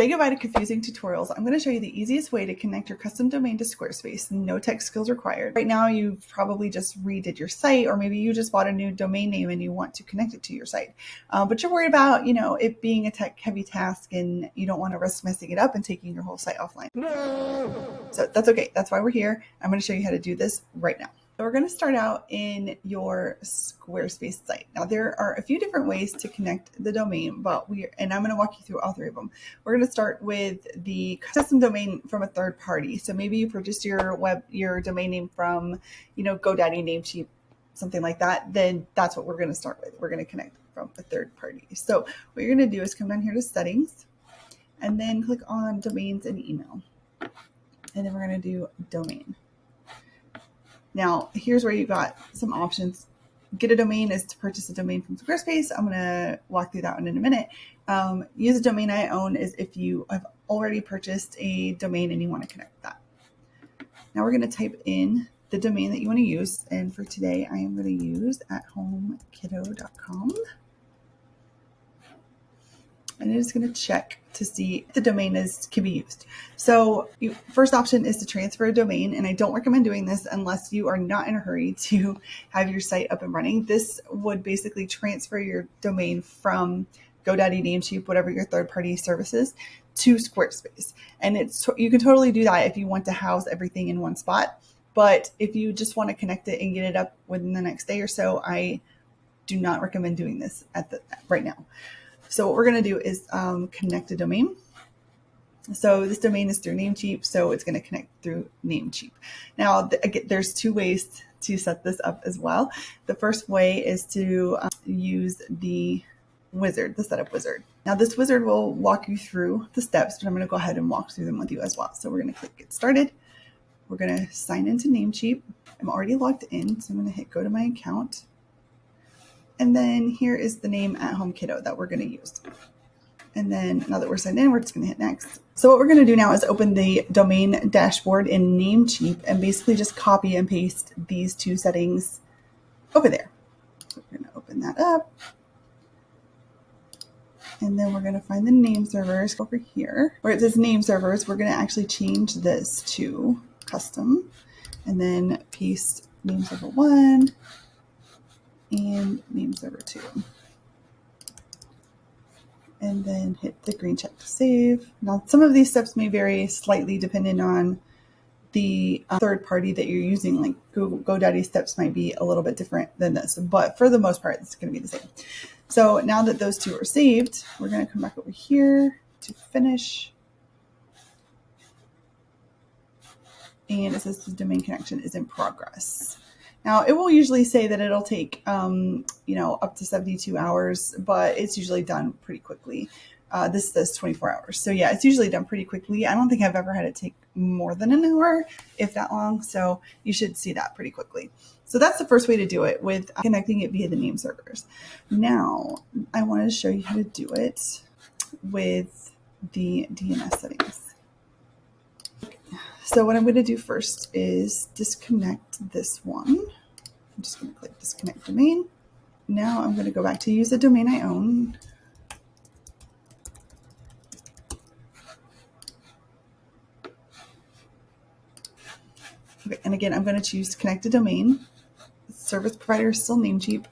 Say goodbye to confusing tutorials. I'm going to show you the easiest way to connect your custom domain to Squarespace. No tech skills required. Right now, you've probably just redid your site, or maybe you just bought a new domain name and you want to connect it to your site. But you're worried about, it being a tech heavy task and you don't want to risk messing it up and taking your whole site offline. No. So that's okay. That's why we're here. I'm going to show you how to do this right now. So we're going to start out in your Squarespace site. Now there are a few different ways to connect the domain, and I'm going to walk you through all three of them. We're going to start with the custom domain from a third party. So maybe you purchased your domain name from, GoDaddy, Namecheap, something like that. Then that's what we're going to start with. We're going to connect from a third party. So what you're going to do is come down here to settings and then click on domains and email. And then we're going to do domain. Now, here's where you got some options. Get a domain is to purchase a domain from Squarespace. I'm going to walk through that one in a minute. Use a domain I own is if you have already purchased a domain and you want to connect that. Now we're going to type in the domain that you want to use. And for today, I am going to use athomekiddo.com. And it is going to check to see if the domain can be used. So first option is to transfer a domain. And I don't recommend doing this unless you are not in a hurry to have your site up and running. This would basically transfer your domain from GoDaddy, Namecheap, whatever your third-party service is, to Squarespace. And you can totally do that if you want to house everything in one spot. But if you just want to connect it and get it up within the next day or so, I do not recommend doing this right now. So what we're going to do is connect a domain. So this domain is through Namecheap, so it's going to connect through Namecheap. Now, there's two ways to set this up as well. The first way is to use the setup wizard. Now, this wizard will walk you through the steps, but I'm going to go ahead and walk through them with you as well. So we're going to click Get Started. We're going to sign into Namecheap. I'm already logged in, so I'm going to hit Go to My Account. And then here is the name @HomeKiddo that we're going to use. And then now that we're signed in, we're just going to hit next. So what we're going to do now is open the domain dashboard in Namecheap and basically just copy and paste these two settings over there. So we're going to open that up. And then we're going to find the name servers over here. Where it says name servers, we're going to actually change this to custom. And then paste name server 1. And name server 2. And then hit the green check to save. Now, some of these steps may vary slightly depending on the third party that you're using. Like GoDaddy steps might be a little bit different than this, but for the most part, it's going to be the same. So now that those two are saved, we're going to come back over here to finish. And it says the domain connection is in progress. Now, it will usually say that it'll take, up to 72 hours, but it's usually done pretty quickly. This says 24 hours. So yeah, it's usually done pretty quickly. I don't think I've ever had it take more than an hour, if that long. So you should see that pretty quickly. So that's the first way to do it, with connecting it via the name servers. Now, I want to show you how to do it with the DNS settings. So what I'm going to do first is disconnect this one. I'm just going to click disconnect domain. Now I'm going to go back to use a domain I own. Okay, and again, I'm going to choose connect a domain. Service provider is still Namecheap.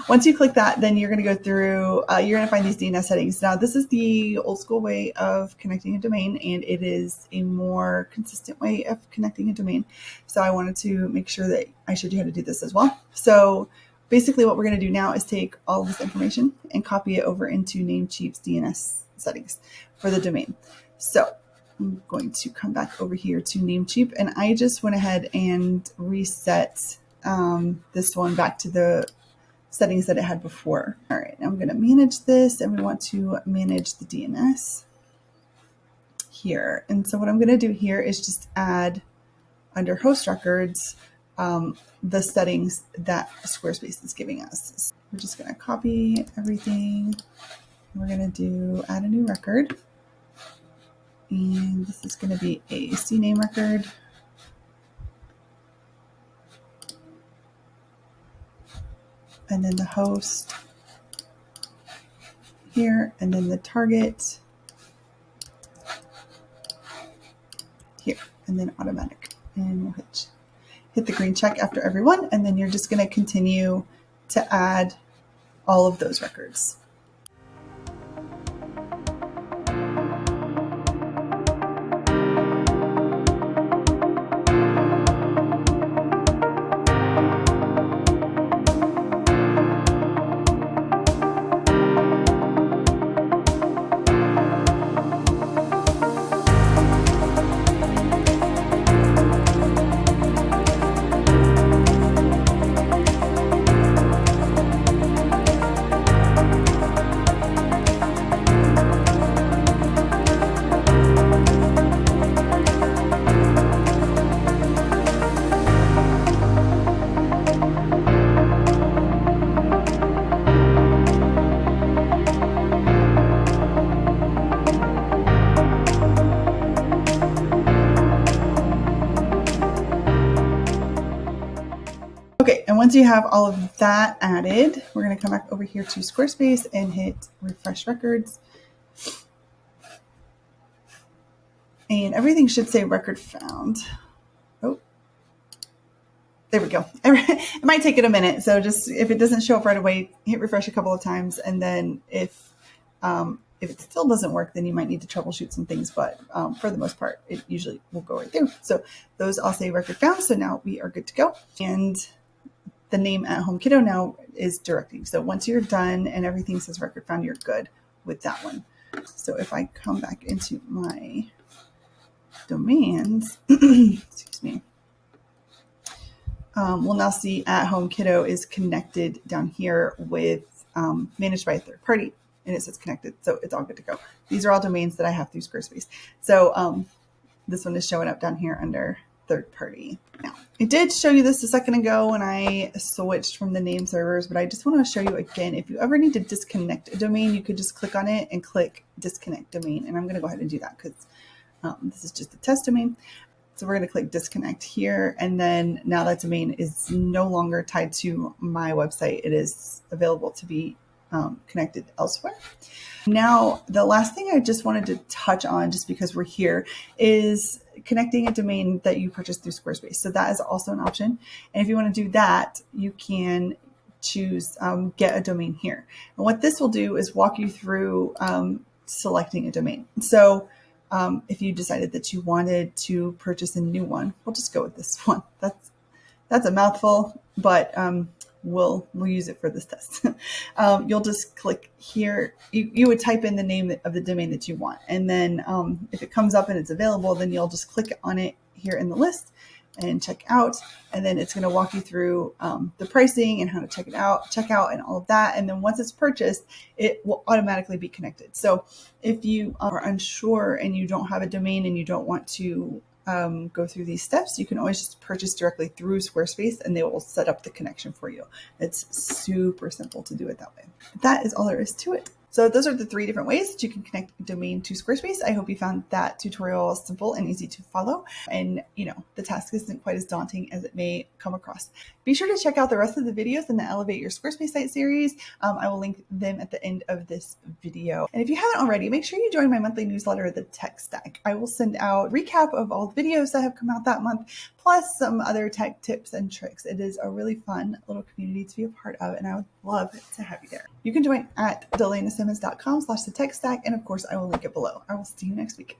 Once you click that, then you're going to go through, you're going to find these DNS settings. Now, this is the old school way of connecting a domain, and it is a more consistent way of connecting a domain. So I wanted to make sure that I showed you how to do this as well. So basically what we're going to do now is take all of this information and copy it over into Namecheap's DNS settings for the domain. So I'm going to come back over here to Namecheap, and I just went ahead and reset this one back to the settings that it had before. All right, I'm going to manage this, and we want to manage the DNS here. And so what I'm going to do here is just add under host records the settings that Squarespace is giving us. So we're just going to copy everything. We're going to do add a new record, and this is going to be a CNAME record. And then the host here, and then the target here, and then automatic. And we'll hit the green check after every one, and then you're just going to continue to add all of those records. Okay, and once you have all of that added, we're going to come back over here to Squarespace and hit refresh records. And everything should say record found. Oh, there we go. It might take it a minute. So just if it doesn't show up right away, hit refresh a couple of times. And then if it still doesn't work, then you might need to troubleshoot some things. But for the most part, it usually will go right through. So those all say record found. So now we are good to go. And the name at Home Kiddo now is directing. So once you're done and everything says record found, you're good with that one. So if I come back into my domains, excuse me, we'll now see at Home Kiddo is connected down here with managed by a third party, and it says connected. So it's all good to go. These are all domains that I have through Squarespace. So this one is showing up down here under third party. Now, I did show you this a second ago when I switched from the name servers, but I just want to show you again. If you ever need to disconnect a domain, you could just click on it and click disconnect domain. And I'm going to go ahead and do that because this is just a test domain. So we're going to click disconnect here. And then now that domain is no longer tied to my website. It is available to be connected elsewhere. Now, the last thing I just wanted to touch on, just because we're here, is connecting a domain that you purchased through Squarespace. So that is also an option. And if you want to do that, you can choose get a domain here. And what this will do is walk you through selecting a domain. So if you decided that you wanted to purchase a new one, we'll just go with this one. That's a mouthful, but we'll use it for this test. You'll just click here. You would type in the name of the domain that you want. And then if it comes up and it's available, then you'll just click on it here in the list and check out. And then it's going to walk you through the pricing and how to check out and all of that. And then once it's purchased, it will automatically be connected. So if you are unsure and you don't have a domain and you don't want to go through these steps, you can always just purchase directly through Squarespace and they will set up the connection for you. It's super simple to do it that way. That is all there is to it. So those are the 3 different ways that you can connect a domain to Squarespace. I hope you found that tutorial simple and easy to follow. And, the task isn't quite as daunting as it may come across. Be sure to check out the rest of the videos in the Elevate Your Squarespace Site series. I will link them at the end of this video. And if you haven't already, make sure you join my monthly newsletter, The Tech Stack. I will send out a recap of all the videos that have come out that month, plus some other tech tips and tricks. It is a really fun little community to be a part of, and I would love to have you there. You can join at delanasimmons.com/thetechstack, and of course, I will link it below. I will see you next week.